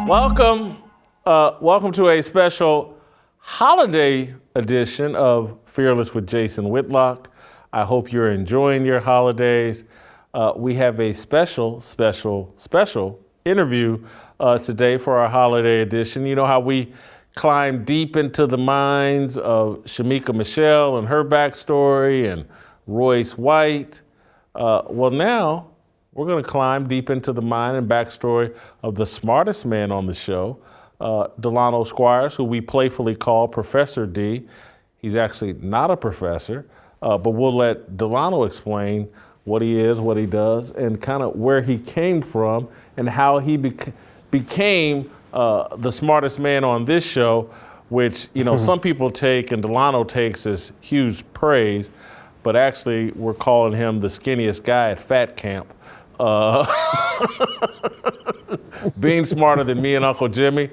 Welcome to a special holiday edition of Fearless with Jason Whitlock. I hope you're enjoying your holidays. We have a special interview today for our holiday edition. You know how we climb deep into the minds of Shamika Michelle and her backstory and Royce White. Well, now we're going to climb deep into the mind and backstory of the smartest man on the show, Delano Squires, who we playfully call Professor D. He's actually not a professor, but we'll let Delano explain what he is, what he does, and kind of where he came from and how he became the smartest man on this show, which, you know, some people take and Delano takes as huge praise, but actually we're calling him the skinniest guy at fat camp. Being smarter than me and Uncle Jimmy,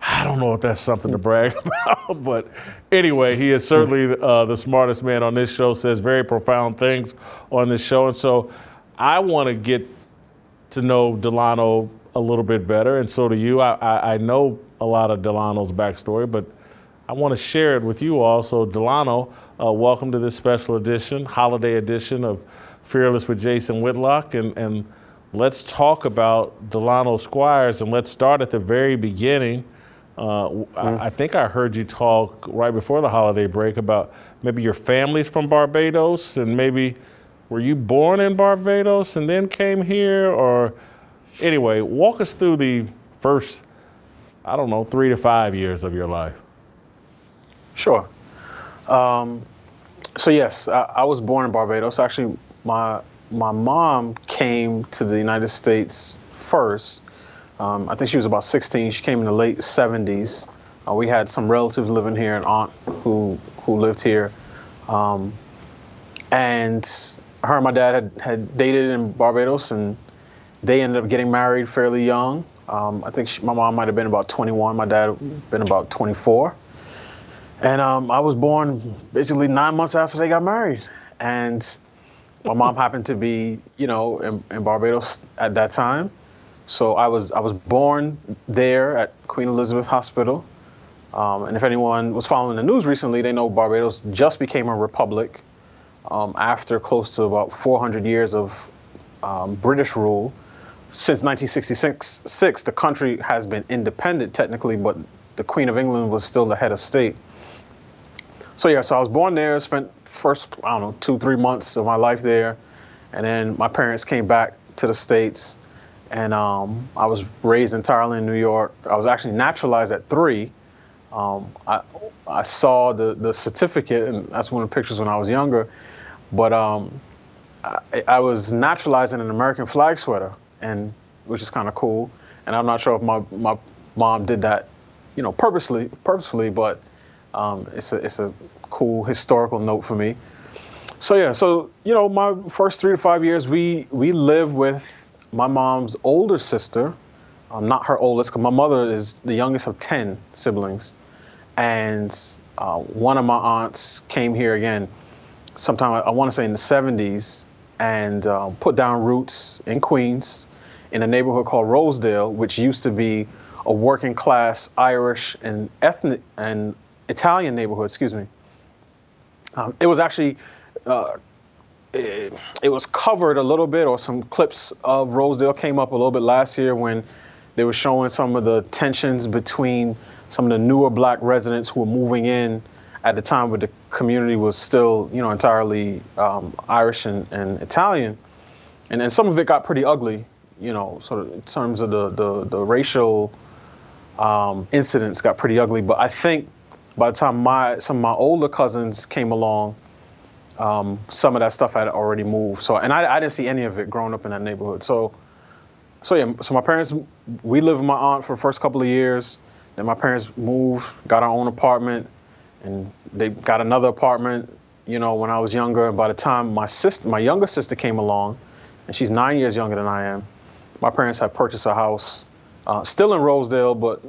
I don't know if that's something to brag about, but anyway, he is certainly the smartest man on this show, says very profound things on this show. And so I want to get to know Delano a little bit better, and so do you. I know a lot of Delano's backstory, but I want to share it with you all. So Delano, welcome to this special edition, holiday edition of Fearless with Jason Whitlock, and let's talk about Delano Squires, and let's start at the very beginning. I think I heard you talk right before the holiday break about maybe your family's from Barbados, and maybe were you born in Barbados and then came here, or anyway, walk us through the first, 3 to 5 years of your life. Sure. So yes, I was born in Barbados. Actually, my mom came to the United States first. I think she was about 16. She came in the late 70s. We had some relatives living here, an aunt who lived here. And her and my dad had dated in Barbados, and they ended up getting married fairly young. I think my mom might have been about 21. My dad been about 24. And I was born basically 9 months after they got married. And my mom happened to be, in Barbados at that time. So I was born there at Queen Elizabeth Hospital. And if anyone was following the news recently, they know Barbados just became a republic after close to about 400 years of British rule. Since 1966, the country has been independent technically, but the Queen of England was still the head of state. So I was born there, spent first, 2-3 months of my life there. And then my parents came back to the States, and I was raised entirely in New York. I was actually naturalized at 3. I saw the certificate, and that's one of the pictures when I was younger. But I was naturalized in an American flag sweater, and which is kind of cool. And I'm not sure if my mom did that, purposely, but it's a cool historical note for me. So my first 3 to 5 years, we lived with my mom's older sister. Not her oldest, because my mother is the youngest of 10 siblings. And one of my aunts came here again sometime, I want to say in the 70s, and put down roots in Queens in a neighborhood called Rosedale, which used to be a working class Irish and ethnic and Italian neighborhood, excuse me. It was actually, it was covered a little bit, or some clips of Rosedale came up a little bit last year when they were showing some of the tensions between some of the newer black residents who were moving in at the time where the community was still, entirely Irish and Italian. And then some of it got pretty ugly, sort of in terms of the racial incidents got pretty ugly. But I think by the time some of my older cousins came along, some of that stuff had already moved. So, and I didn't see any of it growing up in that neighborhood. So my parents, we lived with my aunt for the first couple of years. Then my parents moved, got our own apartment, and they got another apartment, when I was younger. And by the time my younger sister came along, and she's 9 years younger than I am, my parents had purchased a house, still in Rosedale, but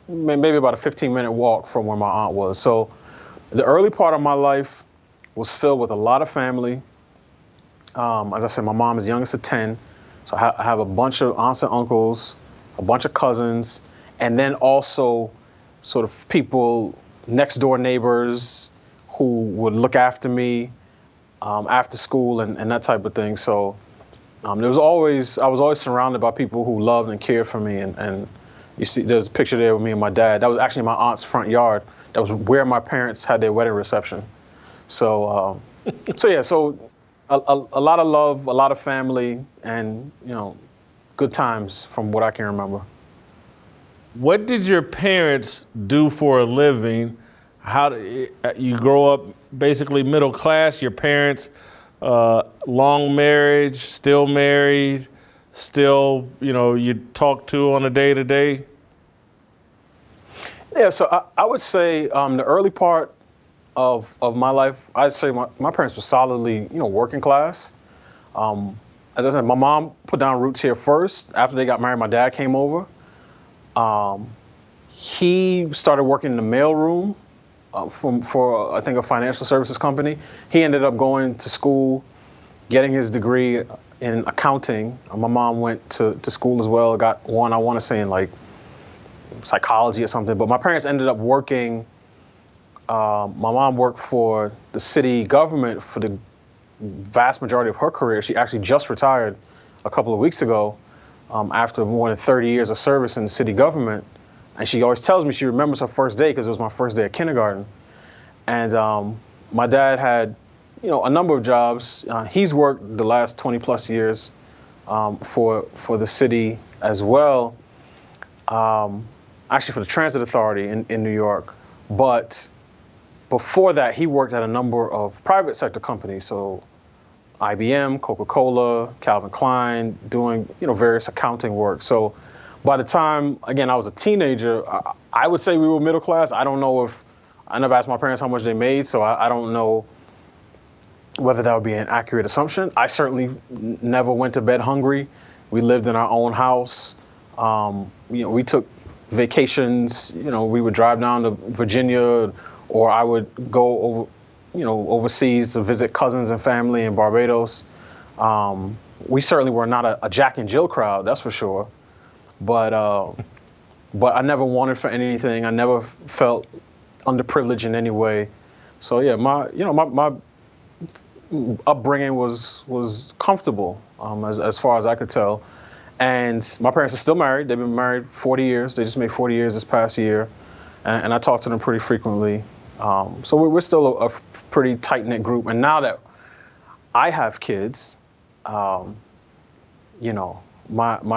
maybe about a 15-minute walk from where my aunt was. So the early part of my life was filled with a lot of family. As I said, my mom is youngest of 10. So I have a bunch of aunts and uncles, a bunch of cousins, and then also sort of people, next door neighbors who would look after me after school and that type of thing. So I was always surrounded by people who loved and cared for me. And you see, there's a picture there with me and my dad. That was actually my aunt's front yard. That was where my parents had their wedding reception. So, so a lot of love, a lot of family, and good times from what I can remember. What did your parents do for a living? How you grow up basically middle class? Your parents, long marriage, still married, still you talk to on a day to day? Yeah, so I would say the early part of my life, I'd say my parents were solidly working class. As I said, my mom put down roots here first. After they got married, my dad came over. He started working in the mailroom for I think a financial services company. He ended up going to school, getting his degree in accounting. My mom went to school as well, got one, I want to say in like psychology or something. But my parents ended up working. My mom worked for the city government for the vast majority of her career. She actually just retired a couple of weeks ago after more than 30 years of service in the city government. And she always tells me she remembers her first day because it was my first day at kindergarten. And my dad had, a number of jobs. He's worked the last 20 plus years for the city as well. Actually for the transit authority in New York. But before that, he worked at a number of private sector companies. So IBM, Coca-Cola, Calvin Klein, doing, various accounting work. So by the time, again, I was a teenager, I would say we were middle class. I don't know I never asked my parents how much they made, so I don't know whether that would be an accurate assumption. I certainly never went to bed hungry. We lived in our own house. We took vacations, we would drive down to Virginia, or I would go over, overseas to visit cousins and family in Barbados. We certainly were not a Jack and Jill crowd, that's for sure. But I never wanted for anything. I never felt underprivileged in any way. So yeah, my upbringing was comfortable as far as I could tell. And my parents are still married. They've been married 40 years. They just made 40 years this past year. And I talk to them pretty frequently. So we're still a pretty tight-knit group. And now that I have kids, my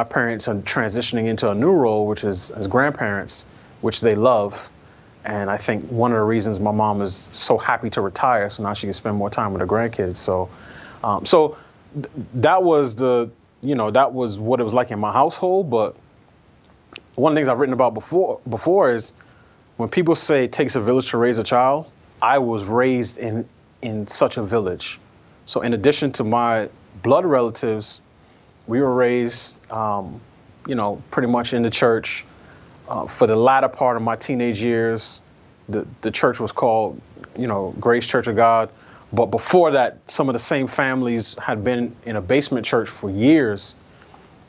parents are transitioning into a new role, which is as grandparents, which they love. And I think one of the reasons my mom is so happy to retire, so now she can spend more time with her grandkids. So, that was that was what it was like in my household. But one of the things I've written about before is when people say it takes a village to raise a child, I was raised in such a village. So in addition to my blood relatives, we were raised, pretty much in the church. For the latter part of my teenage years, the church was called, Grace Church of God. But before that, some of the same families had been in a basement church for years.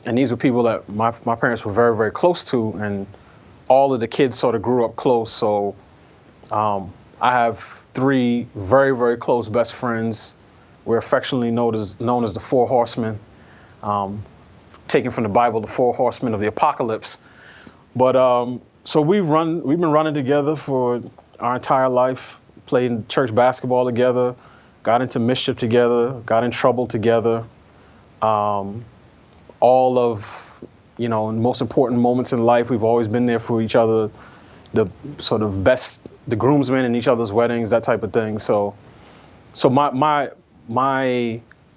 And these were people that my parents were very, very close to. And all of the kids sort of grew up close. So I have 3 very, very close best friends. We're affectionately known as the 4 Horsemen, taken from the Bible, the 4 Horsemen of the Apocalypse. But so we've been running together for our entire life, played church basketball together, got into mischief together, got in trouble together. All of, the most important moments in life, we've always been there for each other. The sort of the groomsmen in each other's weddings, that type of thing. So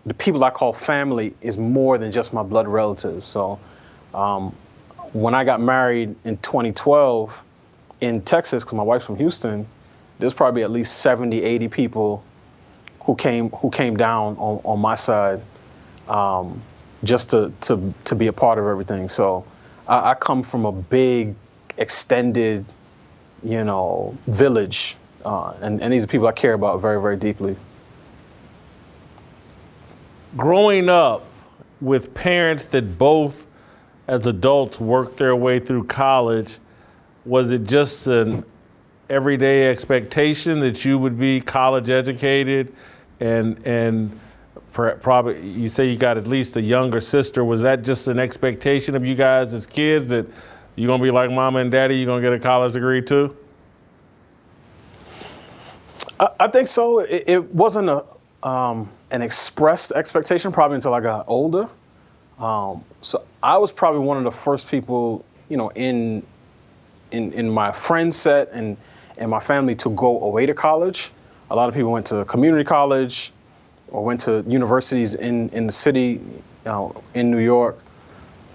the people I call family is more than just my blood relatives. So when I got married in 2012 in Texas, because my wife's from Houston, there's probably at least 70, 80 people who came down on my side just to be a part of everything. So I come from a big, extended, village, and these are people I care about very, very deeply. Growing up with parents that both as adults work their way through college, was it just an everyday expectation that you would be college educated, and probably you say you got at least a younger sister? Was that just an expectation of you guys as kids that you're gonna be like mama and daddy, you're gonna get a college degree too? I think so. It wasn't an expressed expectation probably until I got older. So I was probably one of the first people, in my friend set and my family to go away to college. A lot of people went to community college or went to universities in the city, in New York.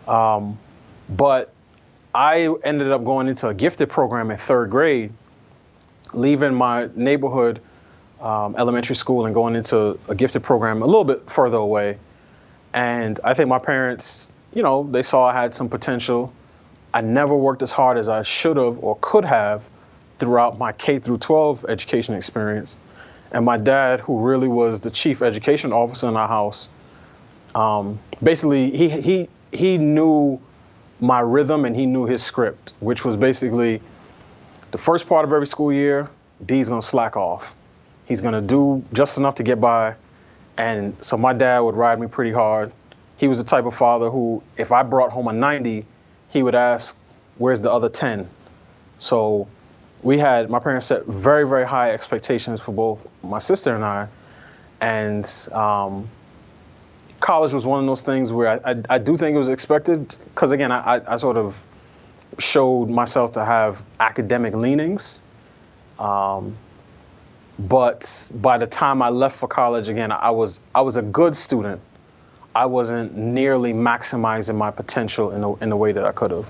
But I ended up going into a gifted program in third grade, leaving my neighborhood elementary school and going into a gifted program a little bit further away. And I think my parents, they saw I had some potential. I never worked as hard as I should have or could have throughout my K through 12 education experience. And my dad, who really was the chief education officer in our house, basically he knew my rhythm and he knew his script, which was basically the first part of every school year, D's gonna slack off. He's gonna do just enough to get by. And so my dad would ride me pretty hard. He was the type of father who, if I brought home a 90, he would ask, where's the other 10? So my parents set very, very high expectations for both my sister and I. And college was one of those things where I do think it was expected, because again, I sort of showed myself to have academic leanings. But by the time I left for college, again, I was a good student. I wasn't nearly maximizing my potential in the way that I could have.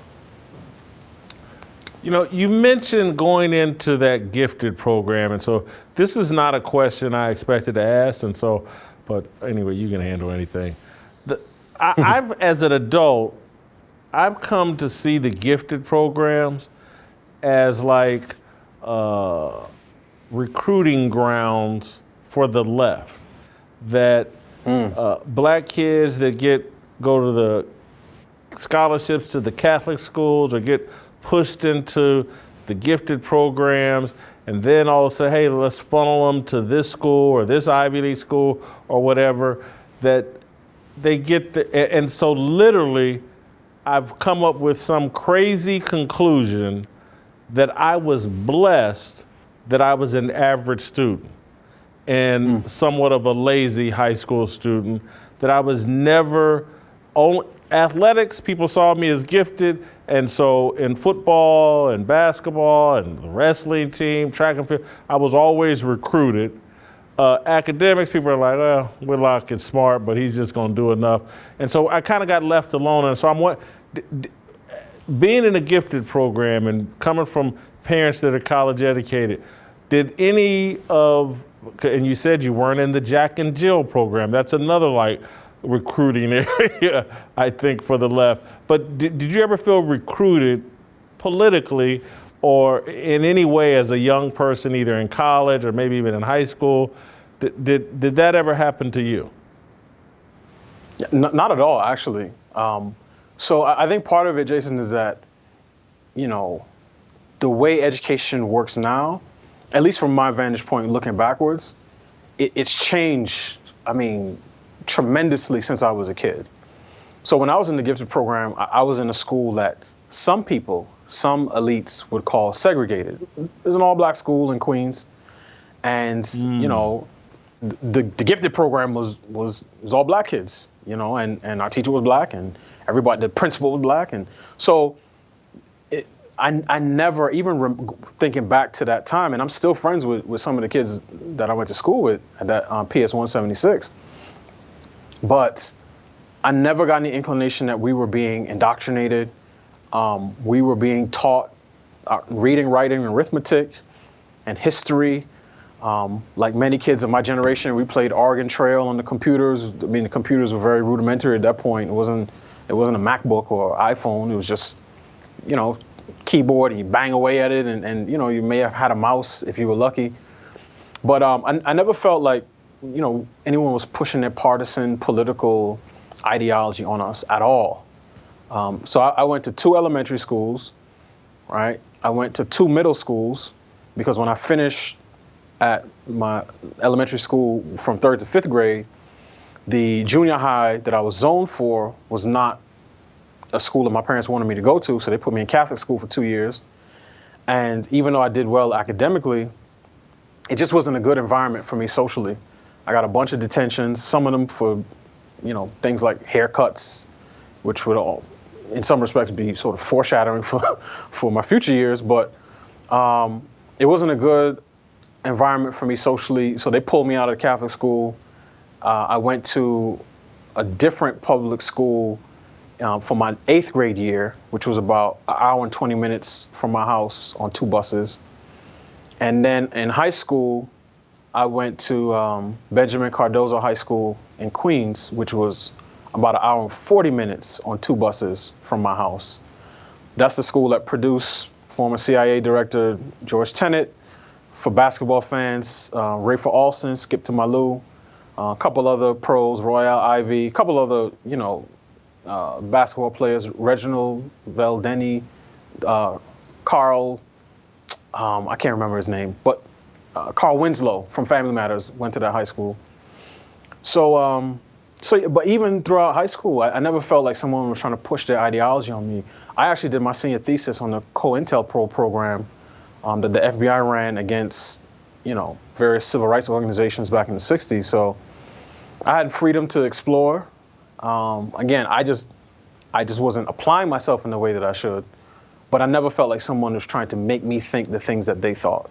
You mentioned going into that gifted program, and so this is not a question I expected to ask, and so, but anyway, you can handle anything. I've, as an adult, I've come to see the gifted programs as like recruiting grounds for the left. That black kids that go to the scholarships to the Catholic schools or get pushed into the gifted programs, and then all of a sudden, hey, let's funnel them to this school or this Ivy League school or whatever, that they get and so literally I've come up with some crazy conclusion that I was blessed that I was an average student and somewhat of a lazy high school student, that I was never athletics, people saw me as gifted, and so in football and basketball and the wrestling team, track and field, I was always recruited. Academics, people are like, well, Whitlock is smart, but he's just gonna do enough. And so I kind of got left alone, and so being in a gifted program and coming from parents that are college educated, did any of, and you said you weren't in the Jack and Jill program, that's another like recruiting area, I think, for the left. But did you ever feel recruited politically or in any way as a young person, either in college or maybe even in high school? Did that ever happen to you? Yeah, not at all, actually. So I think part of it, Jason, is that, the way education works now, at least from my vantage point looking backwards, it's changed, tremendously since I was a kid. So when I was in the gifted program, I was in a school that some elites would call segregated. It's an all-black school in Queens. And, the gifted program was all black kids, and our teacher was black and everybody, the principal was black. And so I never, even thinking back to that time, and I'm still friends with some of the kids that I went to school with at that PS 176. But I never got any inclination that we were being indoctrinated. We were being taught reading, writing, and arithmetic and history. Like many kids of my generation, we played Oregon Trail on the computers. The computers were very rudimentary at that point. It wasn't a MacBook or iPhone. It was just, keyboard, and you bang away at it, and you may have had a mouse if you were lucky. But I never felt like, anyone was pushing their partisan political ideology on us at all. So I went to 2 elementary schools, right? I went to 2 middle schools because when I finished at my elementary school from 3rd to 5th grade, the junior high that I was zoned for was not a school that my parents wanted me to go to, so they put me in Catholic school for 2 years. And even though I did well academically, it just wasn't a good environment for me socially. I got a bunch of detentions, some of them for, things like haircuts, which would all, in some respects, be sort of foreshadowing for my future years. But it wasn't a good environment for me socially, so they pulled me out of the Catholic school. I went to a different public school for my 8th grade year, which was about an hour and 20 minutes from my house on 2 buses. And then in high school, I went to Benjamin Cardozo High School in Queens, which was about an hour and 40 minutes on 2 buses from my house. That's the school that produced former CIA Director George Tenet. For basketball fans, Rafer Alston, Skip to Malou, a couple other pros, Royale Ivy, a couple other, basketball players, Reginald Veldeni, Carl, I can't remember his name, but Carl Winslow from Family Matters went to that high school. So, but even throughout high school, I never felt like someone was trying to push their ideology on me. I actually did my senior thesis on the COINTELPRO program that the FBI ran against, various civil rights organizations back in the 60s. So I had freedom to explore. Again, I just wasn't applying myself in the way that I should, but I never felt like someone was trying to make me think the things that they thought.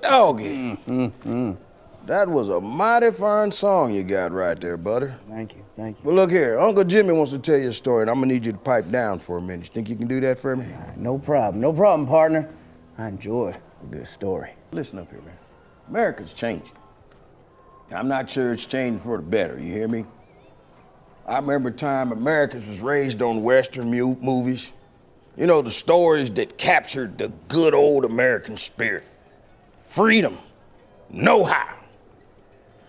Doggy. That was a mighty fine song you got right there, butter. Thank you. Well, look here. Uncle Jimmy wants to tell you a story, and I'm gonna need you to pipe down for a minute. You think you can do that for me? No problem, partner. I enjoy a good story. Listen up here, man. America's changing. I'm not sure it's changing for the better, you hear me? I remember a time Americans was raised on Western movies. The stories that captured the good old American spirit. Freedom, know-how.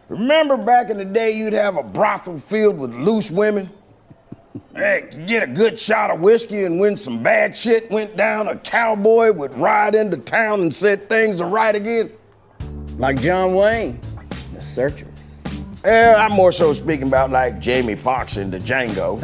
Remember back in the day, you'd have a brothel filled with loose women? Hey, you get a good shot of whiskey, and when some bad shit went down, a cowboy would ride into town and set things right again. Like John Wayne, The Searchers. I'm more so speaking about like Jamie Foxx in the Django.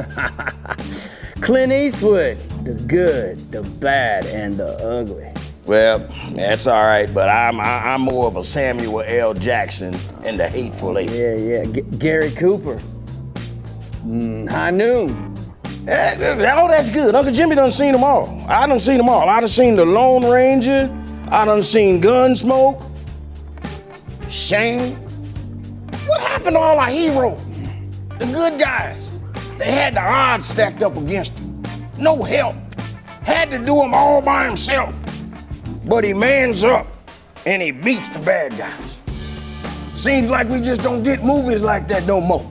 Clint Eastwood, the good, the bad, and the ugly. Well, that's all right, but I'm more of a Samuel L. Jackson in The Hateful Eight. Yeah. Gary Cooper. High Noon. Oh, that's good. Uncle Jimmy done seen them all. I done seen them all. I done seen The Lone Ranger. I done seen Gunsmoke. Shane. What happened to all our heroes? The good guys. They had the odds stacked up against them. No help. Had to do them all by himself. But he mans up and he beats the bad guys. Seems like we just don't get movies like that no more.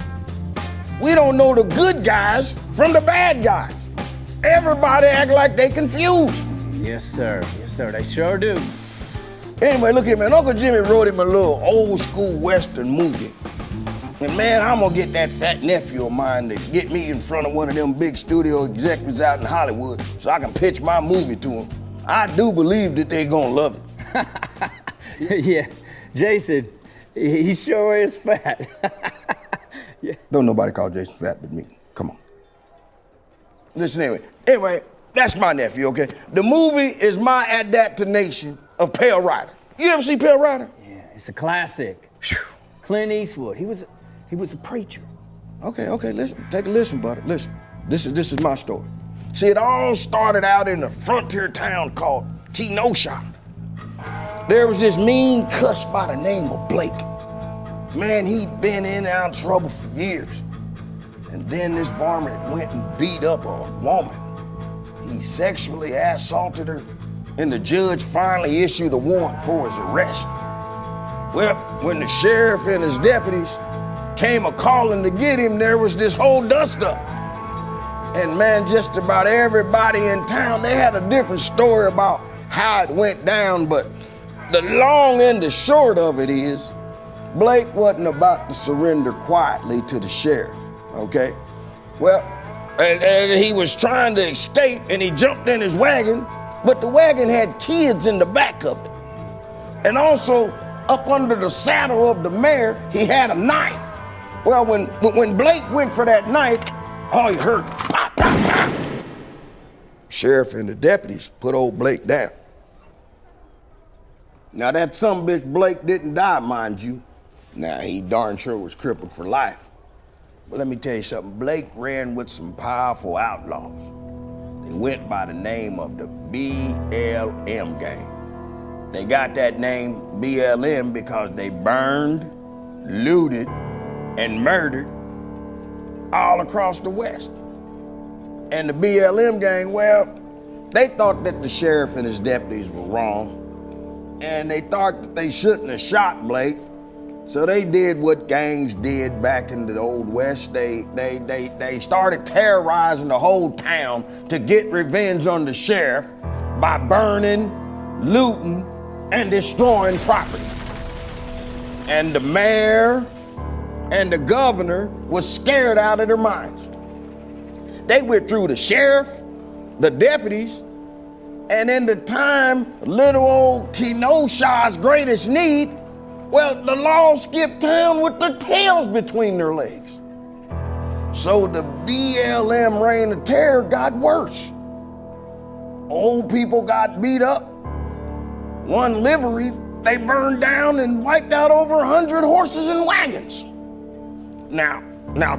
We don't know the good guys from the bad guys. Everybody act like they confused. Yes, sir. They sure do. Anyway, look here, man. Uncle Jimmy wrote him a little old school Western movie. And man, I'm gonna get that fat nephew of mine to get me in front of one of them big studio executives out in Hollywood so I can pitch my movie to him. I do believe that they gonna love it. Yeah, Jason, he sure is fat. Yeah. Don't nobody call Jason fat but me. Come on. Listen anyway, that's my nephew, okay? The movie is my adaptation of Pale Rider. You ever see Pale Rider? Yeah, it's a classic. Whew. Clint Eastwood, he was a preacher. Okay, listen, take a listen, buddy, listen. This is my story. See, it all started out in a frontier town called Kenosha. There was this mean cuss by the name of Blake. Man, he'd been in and out of trouble for years. And then this varmint went and beat up a woman. He sexually assaulted her, and the judge finally issued a warrant for his arrest. Well, when the sheriff and his deputies came a-calling to get him, there was this whole dust-up. And man, just about everybody in town, they had a different story about how it went down, but the long and the short of it is, Blake wasn't about to surrender quietly to the sheriff, okay? Well, and he was trying to escape and he jumped in his wagon, but the wagon had kids in the back of it. And also, up under the saddle of the mare, he had a knife. Well, when Blake went for that knife, all he heard, pop, pop, pop. Sheriff and the deputies put old Blake down. Now that sumbitch Blake didn't die, mind you. Now he darn sure was crippled for life. But let me tell you something, Blake ran with some powerful outlaws. They went by the name of the BLM Game. They got that name BLM because they burned, looted, and murdered all across the West. And the BLM Gang, well, they thought that the sheriff and his deputies were wrong, and they thought that they shouldn't have shot Blake, so they did what gangs did back in the Old West. They started terrorizing the whole town to get revenge on the sheriff by burning, looting, and destroying property. And the mayor and the governor was scared out of their minds. They went through the sheriff, the deputies, and in the time, little old Kenosha's greatest need, well, the law skipped town with their tails between their legs. So the BLM reign of terror got worse. Old people got beat up. One livery, they burned down and wiped out over 100 horses and wagons. Now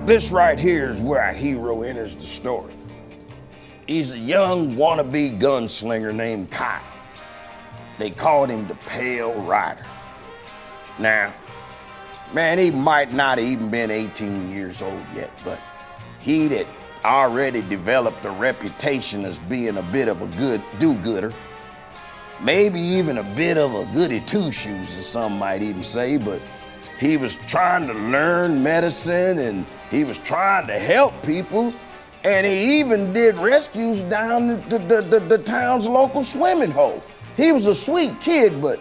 this right here is where our hero enters the story. He's a young wannabe gunslinger named Kyle. They called him the Pale Rider. Now, man, he might not have even been 18 years old yet, but he'd had already developed a reputation as being a bit of a good do-gooder. Maybe even a bit of a goody two-shoes, as some might even say, but he was trying to learn medicine and he was trying to help people, and he even did rescues down at the town's local swimming hole. He was a sweet kid, but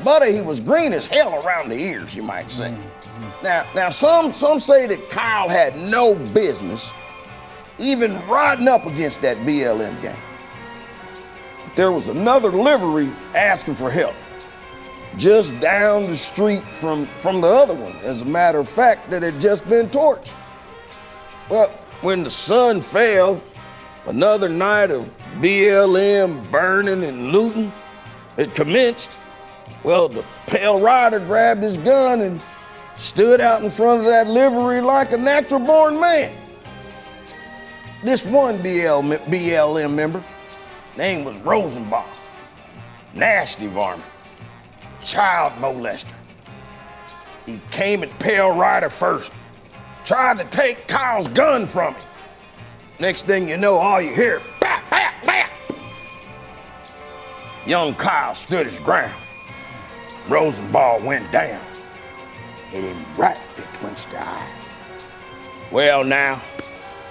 buddy, he was green as hell around the ears, you might say. Now some say that Kyle had no business even riding up against that BLM gang. There was another livery asking for help just down the street from the other one. As a matter of fact, that had just been torched. Well, when the sun fell, another night of BLM burning and looting, it commenced. Well, the Pale Rider grabbed his gun and stood out in front of that livery like a natural-born man. This one BLM member, name was Rosenbaum, nasty varmint, child molester. He came at Pale Rider first, tried to take Kyle's gun from him. Next thing you know, all you hear, bap, bap, bap. Young Kyle stood his ground. Rosenbaum went down, hit him right betwixt the eyes. Well now,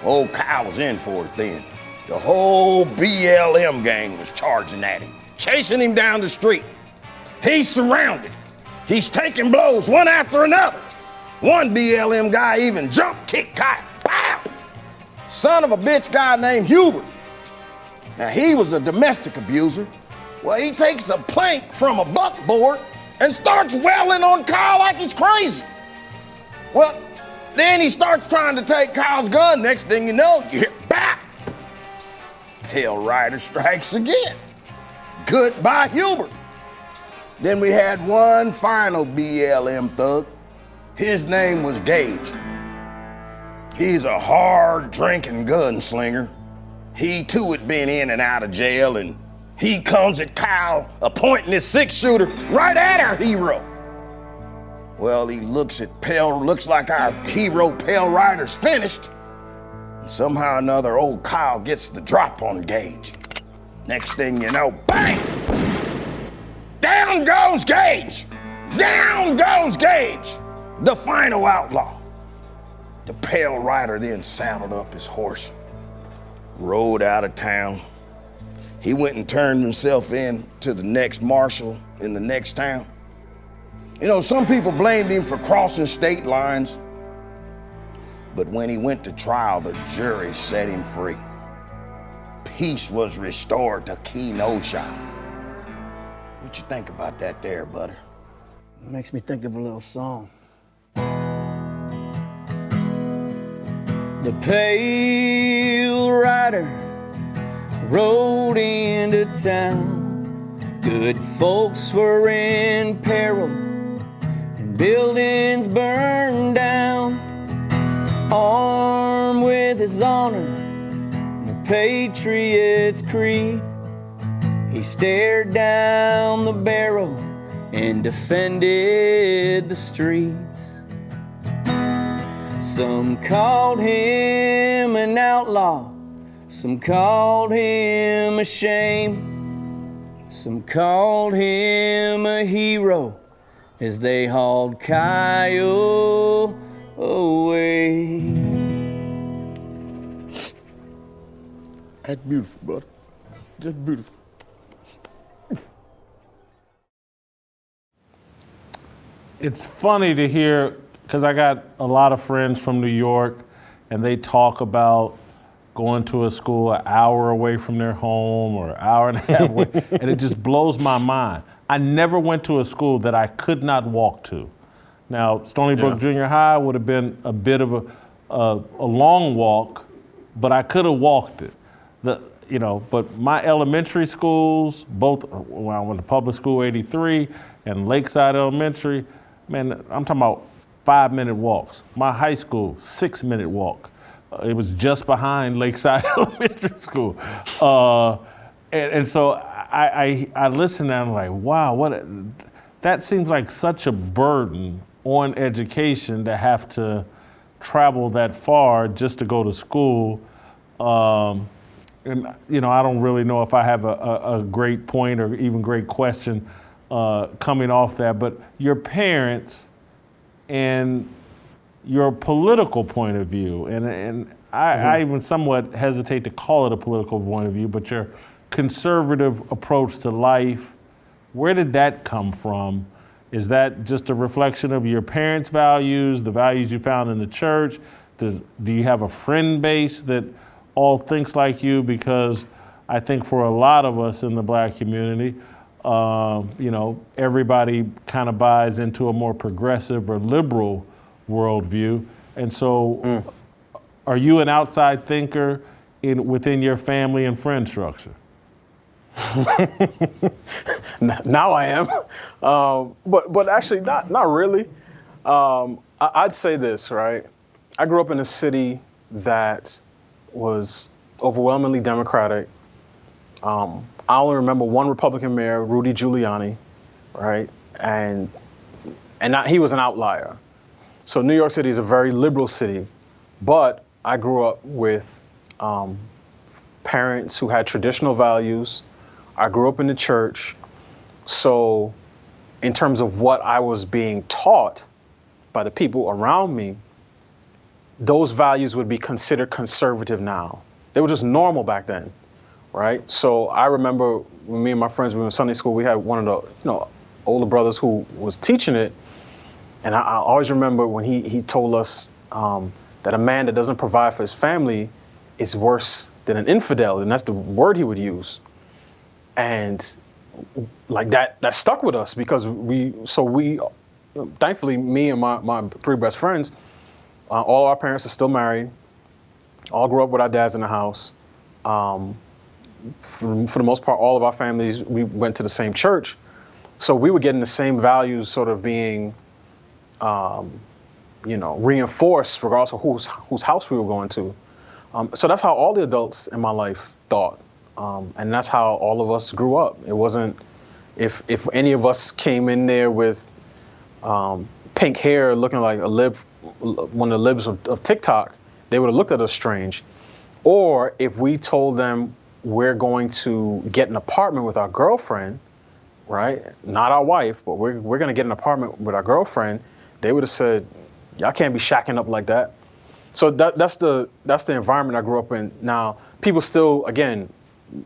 old Kyle was in for it then. The whole BLM gang was charging at him, chasing him down the street. He's surrounded. He's taking blows one after another. One BLM guy even jump kicked Kyle. Pow! Son of a bitch guy named Hubert. Now he was a domestic abuser. Well, he takes a plank from a buckboard and starts wailing on Kyle like he's crazy. Well, then he starts trying to take Kyle's gun. Next thing you know, you hear bap. Pale Rider strikes again. Goodbye, Hubert. Then we had one final BLM thug. His name was Gage. He's a hard-drinking gunslinger. He too had been in and out of jail, and he comes at Kyle, pointing his six-shooter right at our hero. Well, he looks like our hero Pale Rider's finished. And somehow or another, old Kyle gets the drop on Gage. Next thing you know, bang! Down goes Gage! Down goes Gage! The final outlaw. The Pale Rider then saddled up his horse, rode out of town, He went and turned himself in to the next marshal in the next town. You know, some people blamed him for crossing state lines, but when he went to trial, the jury set him free. Peace was restored to Kenosha. What you think about that there, Butter? It makes me think of a little song. The pale rider rode into town. Good folks were in peril and buildings burned down. Armed with his honor and the Patriot's creed, he stared down the barrel and defended the streets. Some called him an outlaw, some called him a shame, some called him a hero as they hauled Kyle away. That's beautiful, Butter. Just beautiful. It's funny to hear, because I got a lot of friends from New York, and they talk about going to a school an hour away from their home or an hour and a half away, and it just blows my mind. I never went to a school that I could not walk to. Now, Stony Brook Junior High would have been a bit of a long walk, but I could have walked it. But my elementary schools, both when I went to public school 83 and Lakeside Elementary, man, I'm talking about 5-minute walks. My high school, 6-minute walk. It was just behind Lakeside Elementary School. And so I listened and I'm like, wow, that seems like such a burden on education to have to travel that far just to go to school. And I don't really know if I have a great point or even great question coming off that, but your parents and your political point of view, and I even somewhat hesitate to call it a political point of view, but your conservative approach to life, where did that come from? Is that just a reflection of your parents' values, the values you found in the church? Do you have a friend base that all thinks like you? Because I think for a lot of us in the Black community, everybody kind of buys into a more progressive or liberal worldview. And so are you an outside thinker within your family and friend structure? Now I am, but actually not really. I'd say this, right? I grew up in a city that was overwhelmingly Democratic. I only remember one Republican mayor, Rudy Giuliani, right? And he was an outlier. So New York City is a very liberal city, but I grew up with parents who had traditional values. I grew up in the church. So in terms of what I was being taught by the people around me, those values would be considered conservative now. They were just normal back then, right? So I remember when me and my friends were in Sunday school, we had one of the older brothers who was teaching it. And I always remember when he told us that a man that doesn't provide for his family is worse than an infidel. And that's the word he would use. And like that stuck with us because we thankfully, me and my three best friends, all our parents are still married, all grew up with our dads in the house. For the most part, all of our families, we went to the same church. So we were getting the same values sort of being, reinforced regardless of whose house we were going to. So that's how all the adults in my life thought. And that's how all of us grew up. It wasn't, if any of us came in there with pink hair looking like one of the libs of TikTok, they would have looked at us strange. Or if we told them we're going to get an apartment with our girlfriend, right? Not our wife, but we're going to get an apartment with our girlfriend, they would have said, y'all can't be shacking up like that. So that's the environment I grew up in. Now, people still, again,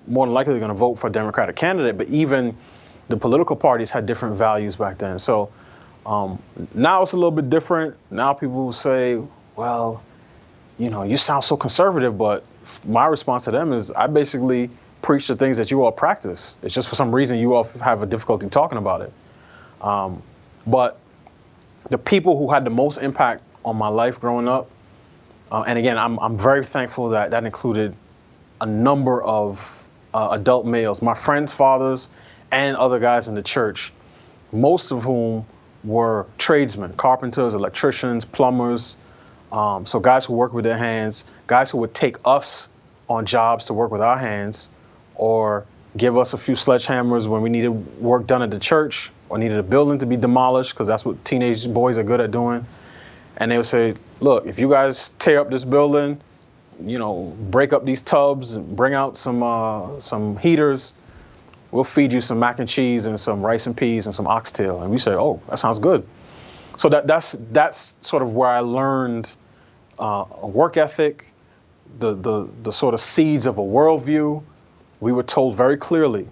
more than likely going to vote for a Democratic candidate, but even the political parties had different values back then. So now it's a little bit different. Now people will say, well, you know, you sound so conservative, but my response to them is I basically preach the things that you all practice. It's just for some reason you all have a difficulty talking about it. But the people who had the most impact on my life growing up, and again, I'm very thankful that that included a number of adult males, my friends' fathers, and other guys in the church, most of whom were tradesmen, carpenters, electricians, plumbers, so guys who work with their hands, guys who would take us on jobs to work with our hands, or give us a few sledgehammers when we needed work done at the church or needed a building to be demolished, because that's what teenage boys are good at doing. And they would say, look, if you guys tear up this building, you know, break up these tubs and bring out some heaters, we'll feed you some mac and cheese and some rice and peas and some oxtail. And we say, oh, that sounds good. So that's sort of where I learned a work ethic, the sort of seeds of a worldview. We were told very clearly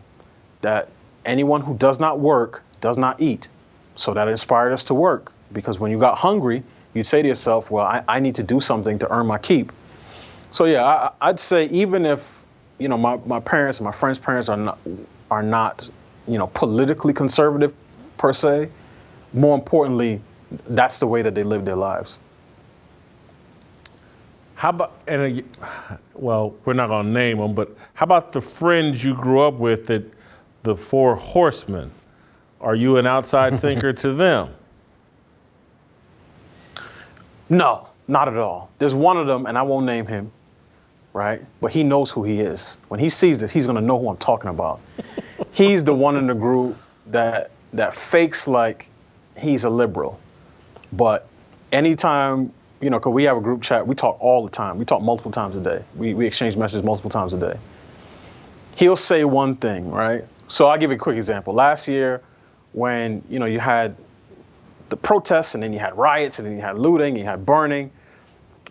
that anyone who does not work does not eat. So that inspired us to work, because when you got hungry, you'd say to yourself, well, I need to do something to earn my keep. So yeah, I'd say even if, you know, my parents and my friends' parents are not, you know, politically conservative per se, more importantly, that's the way that they live their lives. How about, well, we're not going to name them, but how about the friends you grew up with at the Four Horsemen? Are you an outside thinker to them? No, not at all. There's one of them, and I won't name him, right? But he knows who he is. When he sees this, he's going to know who I'm talking about. He's the one in the group that fakes like he's a liberal. But anytime, you know, because we have a group chat, we talk all the time. We talk multiple times a day. We exchange messages multiple times a day. He'll say one thing, right? So I'll give you a quick example. Last year, when, you know, you had the protests, and then you had riots, and then you had looting, you had burning,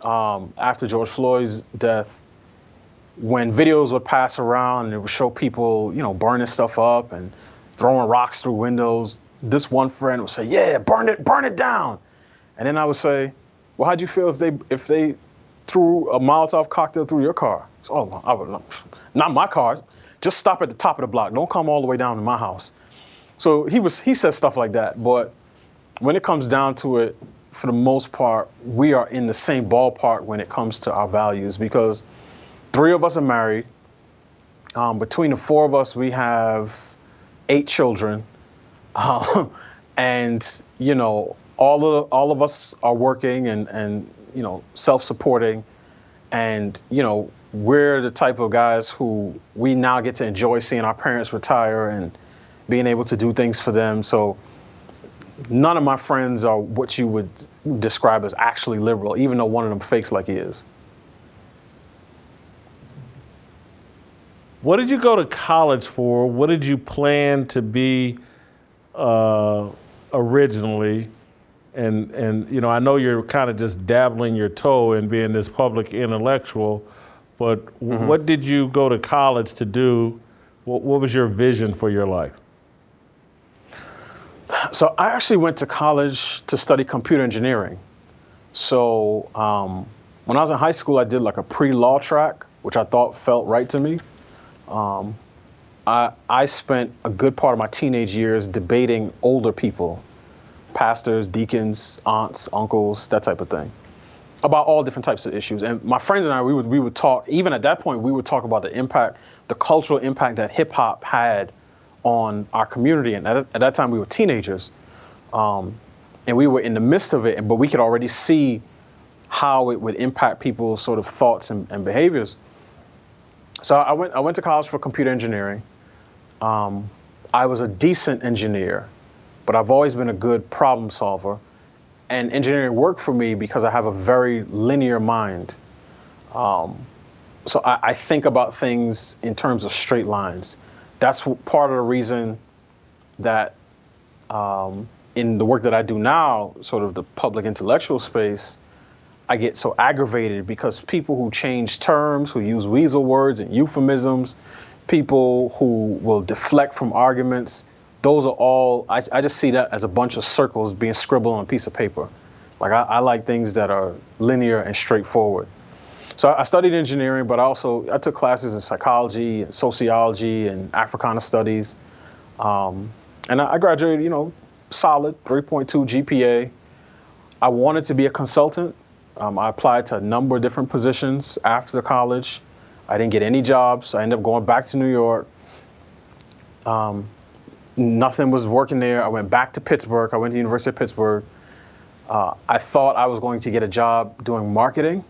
after George Floyd's death, when videos would pass around and it would show people, you know, burning stuff up and throwing rocks through windows, this one friend would say, yeah, burn it down. And then I would say, well, how'd you feel if they threw a Molotov cocktail through your car? So, oh, I would, not my car. Just stop at the top of the block. Don't come all the way down to my house. So he says stuff like that. But when it comes down to it, for the most part, we are in the same ballpark when it comes to our values, because 3 of us are married. Between the 4 of us, we have 8 children. And, you know, all of us are working and you know, self-supporting. And, you know, we're the type of guys who we now get to enjoy seeing our parents retire and being able to do things for them. So none of my friends are what you would describe as actually liberal, even though one of them fakes like he is. What did you go to college for? What did you plan to be originally? And you know, I know you're kind of just dabbling your toe in being this public intellectual, but what did you go to college to do? What was your vision for your life? So I actually went to college to study computer engineering. So when I was in high school, I did like a pre-law track, which I thought felt right to me. I spent a good part of my teenage years debating older people, pastors, deacons, aunts, uncles, that type of thing, about all different types of issues. And my friends and I, we would talk, even at that point, we would talk about the impact, the cultural impact that hip hop had on our community. And at that time we were teenagers, and we were in the midst of it, but we could already see how it would impact people's sort of thoughts and behaviors. So I went to college for computer engineering. I was a decent engineer, but I've always been a good problem solver. And engineering worked for me because I have a very linear mind. So I think about things in terms of straight lines. That's part of the reason that in the work that I do now, sort of the public intellectual space, I get so aggravated because people who change terms, who use weasel words and euphemisms, people who will deflect from arguments, those are all, I just see that as a bunch of circles being scribbled on a piece of paper. Like I like things that are linear and straightforward. So I studied engineering, but I took classes in psychology and sociology and Africana studies. And I graduated, solid 3.2 GPA. I wanted to be a consultant. I applied to a number of different positions after college. I didn't get any jobs. I ended up going back to New York. Nothing was working there. I went back to Pittsburgh. I went to the University of Pittsburgh. I thought I was going to get a job doing marketing.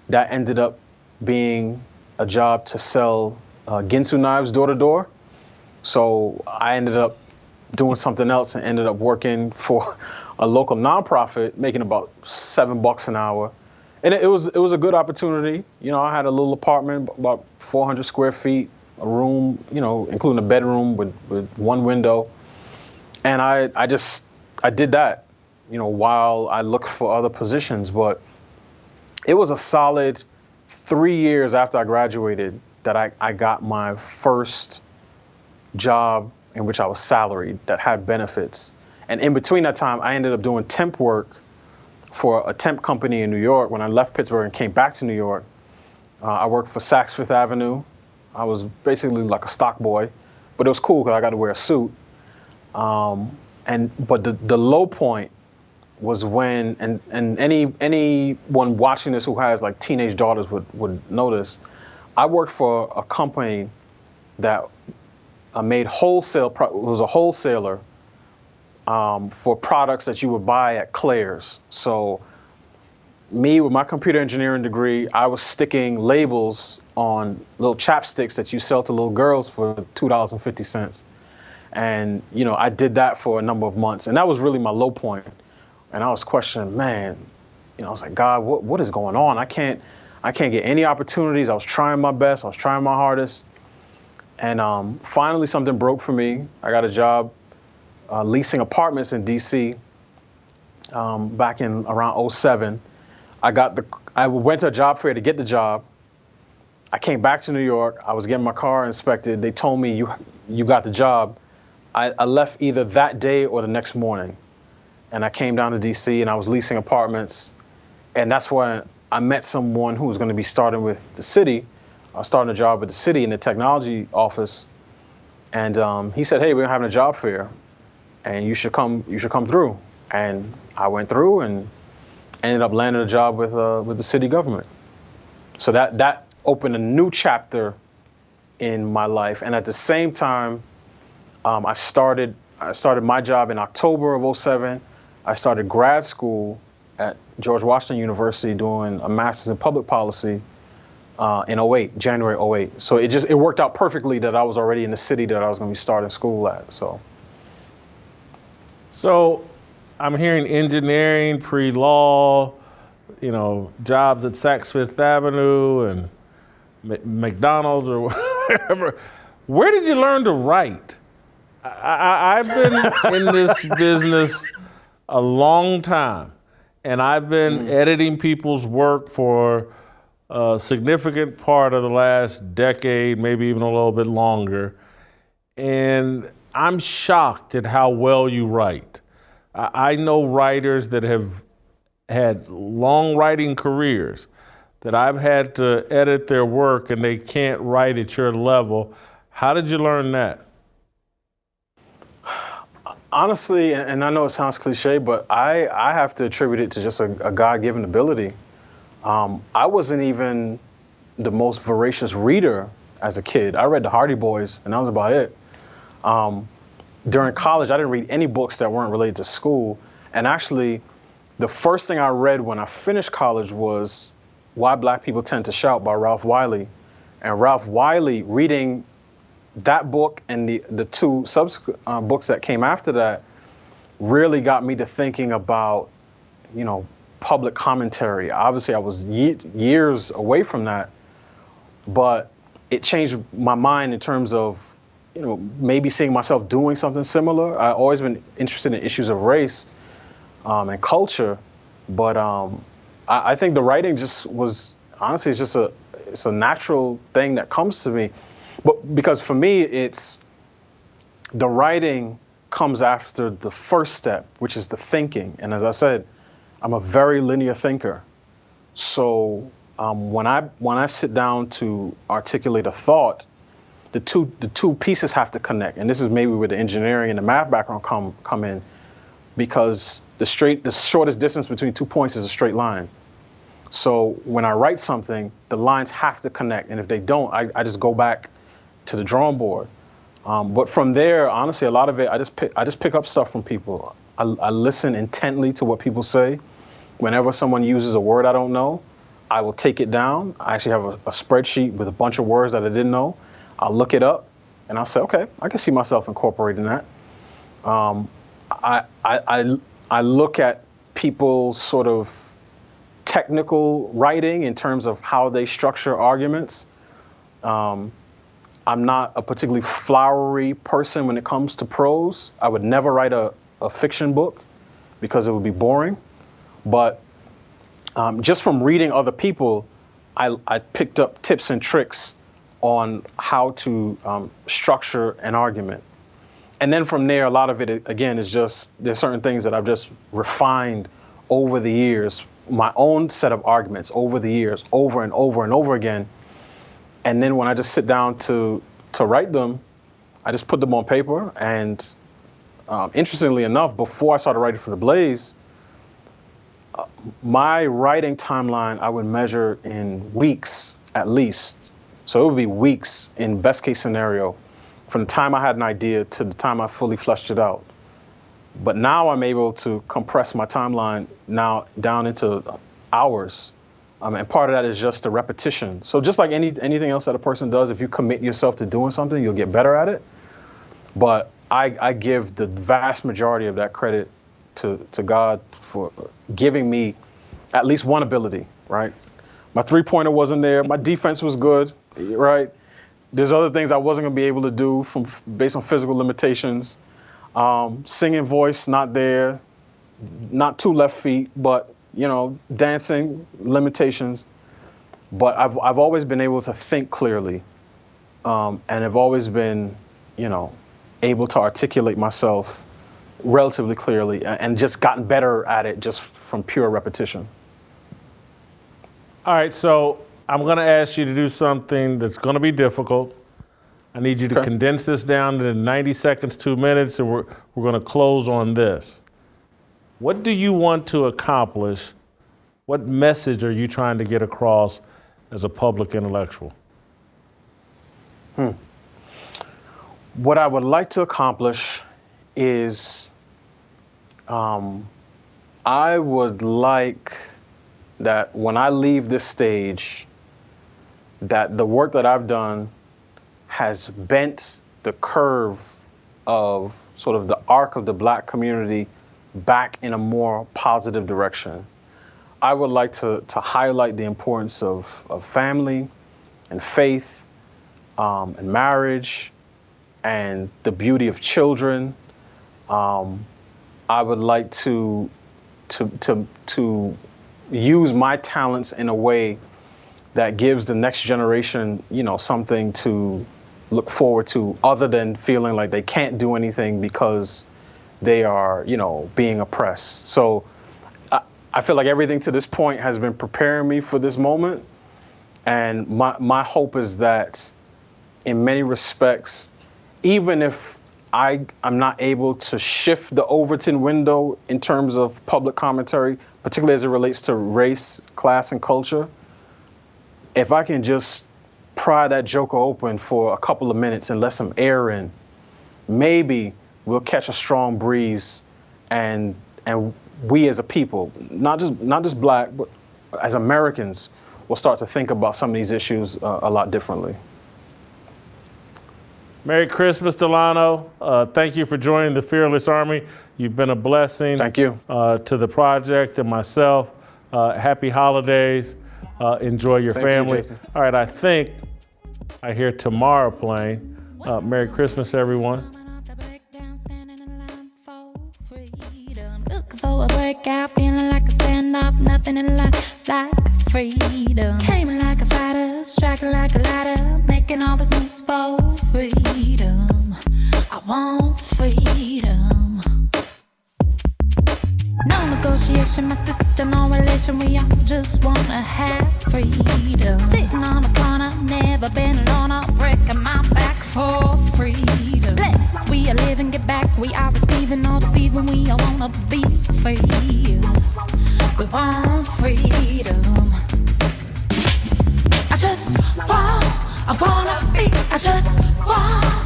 That ended up being a job to sell Ginsu knives door to door. So I ended up doing something else and ended up working for a local nonprofit, making about $7 an hour. And it was a good opportunity. I had a little apartment, about 400 square feet, a room, including a bedroom with one window. And I did that, while I looked for other positions. But it was a solid 3 years after I graduated that I got my first job in which I was salaried that had benefits. And in between that time, I ended up doing temp work for a temp company in New York. When I left Pittsburgh and came back to New York, I worked for Saks Fifth Avenue. I was basically like a stock boy, but it was cool because I got to wear a suit. But the low point was when, and anyone watching this who has like teenage daughters would notice, I worked for a company that made was a wholesaler for products that you would buy at Claire's. So me, with my computer engineering degree, I was sticking labels on little chapsticks that you sell to little girls for $2.50. And, I did that for a number of months. And that was really my low point. And I was questioning, man, I was like, God, what is going on? I can't get any opportunities. I was trying my best. I was trying my hardest. And finally, something broke for me. I got a job leasing apartments in DC back in around 07. I went to a job fair to get the job. I came back to New York. I was getting my car inspected. They told me you got the job. I left either that day or the next morning. And I came down to DC and I was leasing apartments. And that's when I met someone who was going to be starting with the city. I was starting a job with the city in the technology office. And he said, hey, we're having a job fair and you should come through. And I went through and ended up landing a job with the city government. So that opened a new chapter in my life. And at the same time, I started my job in October of 07. I started grad school at George Washington University doing a master's in public policy in 08, January 08. So it worked out perfectly that I was already in the city that I was going to be starting school at. So I'm hearing engineering, pre-law, jobs at Saks Fifth Avenue and McDonald's or whatever. Where did you learn to write? I've been in this business a long time, and I've been editing people's work for a significant part of the last decade, maybe even a little bit longer. And I'm shocked at how well you write. I know writers that have had long writing careers that I've had to edit their work and they can't write at your level. How did you learn that? Honestly, and I know it sounds cliche, but I have to attribute it to just a God-given ability. I wasn't even the most voracious reader as a kid. I read the Hardy Boys, and that was about it. During college, I didn't read any books that weren't related to school. And actually, the first thing I read when I finished college was Why Black People Tend to Shout by Ralph Wiley. And Ralph Wiley, reading that book and the two subsequent books that came after that, really got me to thinking about, public commentary. Obviously, I was years away from that, but it changed my mind in terms of, maybe seeing myself doing something similar. I've always been interested in issues of race and culture, but I think the writing just was, honestly, it's a natural thing that comes to me. But because for me, it's the writing comes after the first step, which is the thinking. And as I said, I'm a very linear thinker. So when I sit down to articulate a thought, the two pieces have to connect. And this is maybe where the engineering and the math background come in, because the shortest distance between 2 points is a straight line. So when I write something, the lines have to connect. And if they don't, I just go back to the drawing board. But from there, honestly, a lot of it, I just pick up stuff from people. I listen intently to what people say. Whenever someone uses a word I don't know, I will take it down. I actually have a spreadsheet with a bunch of words that I didn't know. I'll look it up and I'll say, okay, I can see myself incorporating that. I look at people's sort of technical writing in terms of how they structure arguments. I'm not a particularly flowery person when it comes to prose. I would never write a fiction book because it would be boring. But just from reading other people, I picked up tips and tricks on how to structure an argument. And then from there, a lot of it, again, is just, there's certain things that I've just refined over the years, my own set of arguments over the years, over and over and over again. And then when I just sit down to write them, I just put them on paper. And interestingly enough, before I started writing for TheBlaze, my writing timeline I would measure in weeks at least. So it would be weeks in best case scenario from the time I had an idea to the time I fully fleshed it out. But now I'm able to compress my timeline now down into hours. And part of that is just the repetition. So just like anything else that a person does, if you commit yourself to doing something, you'll get better at it. But I give the vast majority of that credit to God for giving me at least one ability, right? My three-pointer wasn't there. My defense was good, right? There's other things I wasn't gonna be able to do based on physical limitations. Singing voice, not there. Not too left feet, but dancing, limitations. But I've always been able to think clearly, and I've always been, able to articulate myself relatively clearly, and just gotten better at it just from pure repetition. All right, so I'm going to ask you to do something that's going to be difficult. I need you to condense this down to 90 seconds, 2 minutes, and we're going to close on this. What do you want to accomplish? What message are you trying to get across as a public intellectual? What I would like to accomplish is I would like that when I leave this stage, that the work that I've done has bent the curve of sort of the arc of the Black community back in a more positive direction. I would like to highlight the importance of family and faith and marriage and the beauty of children. I would like to use my talents in a way that gives the next generation, something to look forward to other than feeling like they can't do anything because they are, being oppressed. So I feel like everything to this point has been preparing me for this moment. And my hope is that in many respects, even if I'm not able to shift the Overton window in terms of public commentary, particularly as it relates to race, class, and culture, if I can just pry that joker open for a couple of minutes and let some air in, maybe we'll catch a strong breeze, and we as a people, not just Black, but as Americans, will start to think about some of these issues a lot differently. Merry Christmas, Delano. Thank you for joining the Fearless Army. You've been a blessing. Thank you. To the project and myself. Happy holidays. Enjoy your Same to you, family. Jason. All right, I think I hear Tomorrow playing. Merry Christmas, everyone. Looking for a breakout, feeling like a standoff, nothing in life like freedom. Came like a fighter, striking like a ladder, making all these moves for freedom. I want freedom. No negotiation, my sister, no relation. We all just wanna have freedom. Sitting on a corner, never been alone. I'm breaking my back for freedom. Blessed, we are living, get back. We are receiving, no deceiving. We all wanna be free. We want freedom. I wanna be, I just want